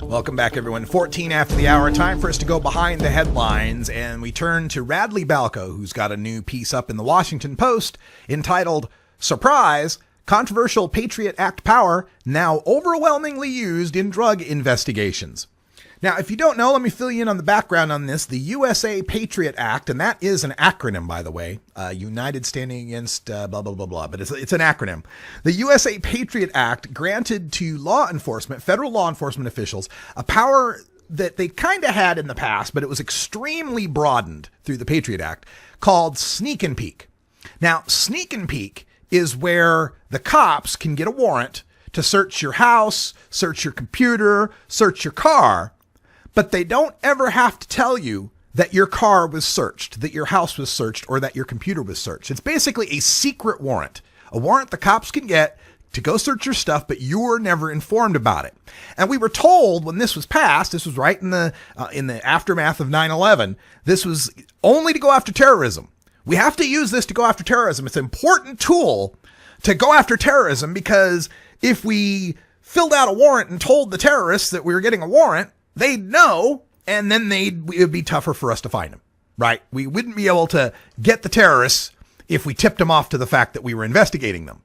Welcome back, everyone. 14 after the hour. Time for us to go behind the headlines, and we turn to Radley Balco, who's got a new piece up in the Washington Post entitled, Surprise, Controversial Patriot Act Power Now Overwhelmingly Used in Drug Investigations. Now, if you don't know, let me fill you in on the background on this. The USA PATRIOT ACT, and that is an acronym, by the way, United Standing Against blah, blah, blah, blah, but it's an acronym. The USA PATRIOT Act granted to law enforcement, federal law enforcement officials, a power that they kind of had in the past, but it was extremely broadened through the Patriot Act, called sneak and peek. Now, sneak and peek is where the cops can get a warrant to search your house, search your computer, search your car, but they don't ever have to tell you that your car was searched, that your house was searched, or that your computer was searched. It's basically a secret warrant, a warrant the cops can get to go search your stuff, but you're never informed about it. And we were told when this was passed, this was right in the aftermath of 9/11, this was only to go after terrorism. We have to use this to go after terrorism. It's an important tool to go after terrorism, because if we filled out a warrant and told the terrorists that we were getting a warrant, they'd know, and then it would be tougher for us to find them, right? We wouldn't be able to get the terrorists if we tipped them off to the fact that we were investigating them.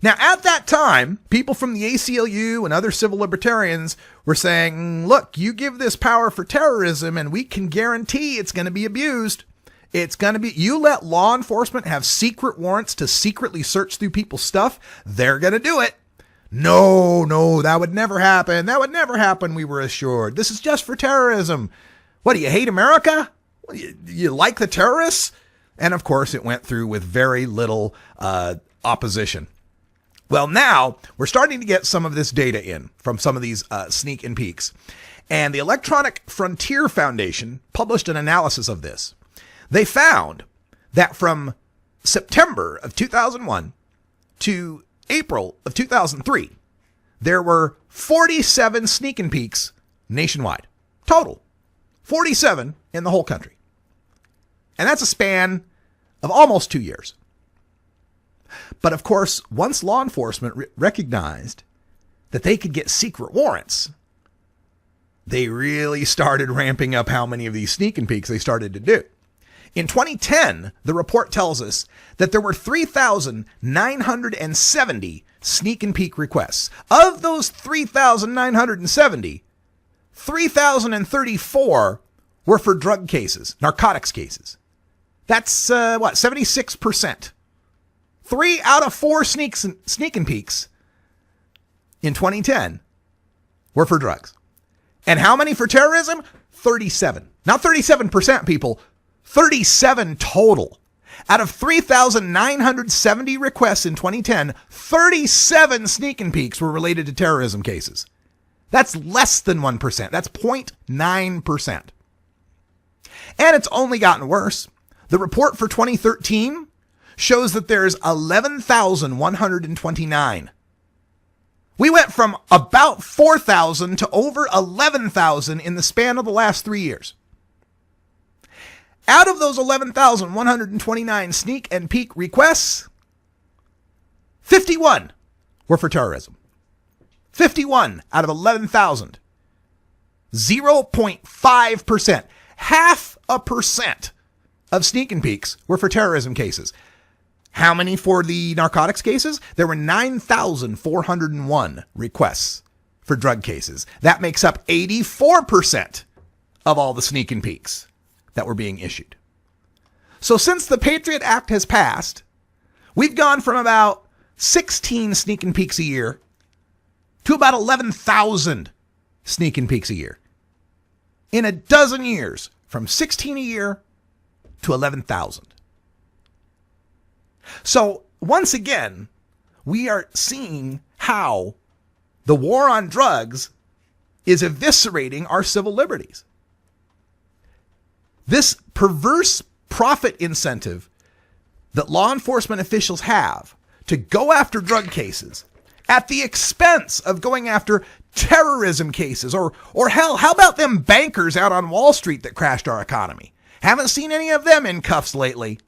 Now, at that time, people from the ACLU and other civil libertarians were saying, look, you give this power for terrorism and we can guarantee it's going to be abused. You let law enforcement have secret warrants to secretly search through people's stuff, they're going to do it. No, that would never happen. That would never happen, we were assured. This is just for terrorism. What, do you hate America? You like the terrorists? And of course, it went through with very little opposition. Well, now we're starting to get some of this data in from some of these sneak and peeks. And the Electronic Frontier Foundation published an analysis of this. They found that from September of 2001 to April of 2003, there were 47 sneak and peeks nationwide. Total. 47 in the whole country. And that's a span of almost 2 years. But of course, once law enforcement recognized that they could get secret warrants, they really started ramping up how many of these sneak and peeks they started to do. In 2010, the report tells us that there were 3,970 sneak and peek requests. Of those 3,970, 3,034 were for drug cases, narcotics cases. That's, 76%. 3 out of 4 sneak and peeks in 2010 were for drugs. And how many for terrorism? 37. Not 37%, people. 37 total. Out of 3,970 requests in 2010, 37 sneak and peeks were related to terrorism cases. That's less than 1%. That's 0.9%. And it's only gotten worse. The report for 2013 shows that there's 11,129. We went from about 4,000 to over 11,000 in the span of the last 3 years. Out of those 11,129 sneak and peek requests, 51 were for terrorism. 51 out of 11,000. 0.5%. 0.5% of sneak and peeks were for terrorism cases. How many for the narcotics cases? There were 9,401 requests for drug cases. That makes up 84% of all the sneak and peeks that were being issued. So since the Patriot Act has passed, we've gone from about 16 sneak and peeks a year to about 11,000 sneak and peeks a year. In a dozen years, from 16 a year to 11,000. So once again, we are seeing how the war on drugs is eviscerating our civil liberties. This perverse profit incentive that law enforcement officials have to go after drug cases at the expense of going after terrorism cases, or hell, how about them bankers out on Wall Street that crashed our economy? Haven't seen any of them in cuffs lately.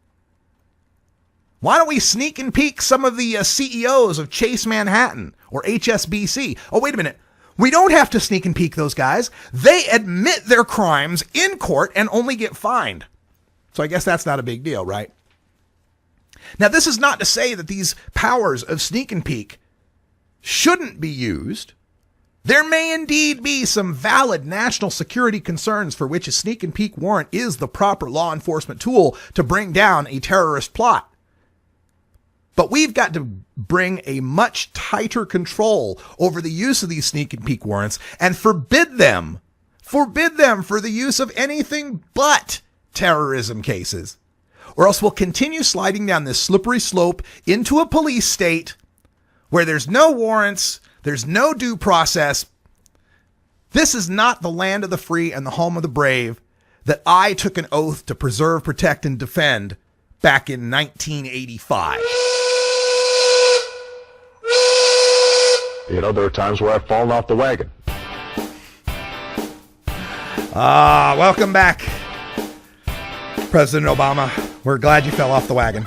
Why don't we sneak and peek some of the CEOs of Chase Manhattan or HSBC? Oh, wait a minute. We don't have to sneak and peek those guys. They admit their crimes in court and only get fined. So I guess that's not a big deal, right? Now, this is not to say that these powers of sneak and peek shouldn't be used. There may indeed be some valid national security concerns for which a sneak and peek warrant is the proper law enforcement tool to bring down a terrorist plot. But we've got to bring a much tighter control over the use of these sneak and peek warrants and forbid them for the use of anything but terrorism cases. Or else we'll continue sliding down this slippery slope into a police state where there's no warrants, there's no due process. This is not the land of the free and the home of the brave that I took an oath to preserve, protect, and defend back in 1985. You know, there are times where I've fallen off the wagon. Welcome back, President Obama. We're glad you fell off the wagon.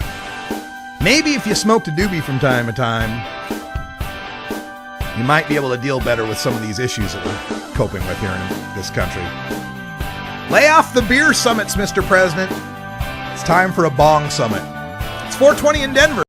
Maybe if you smoked a doobie from time to time, you might be able to deal better with some of these issues that we're coping with here in this country. Lay off the beer summits, Mr. President. It's time for a bong summit. It's 420 in Denver.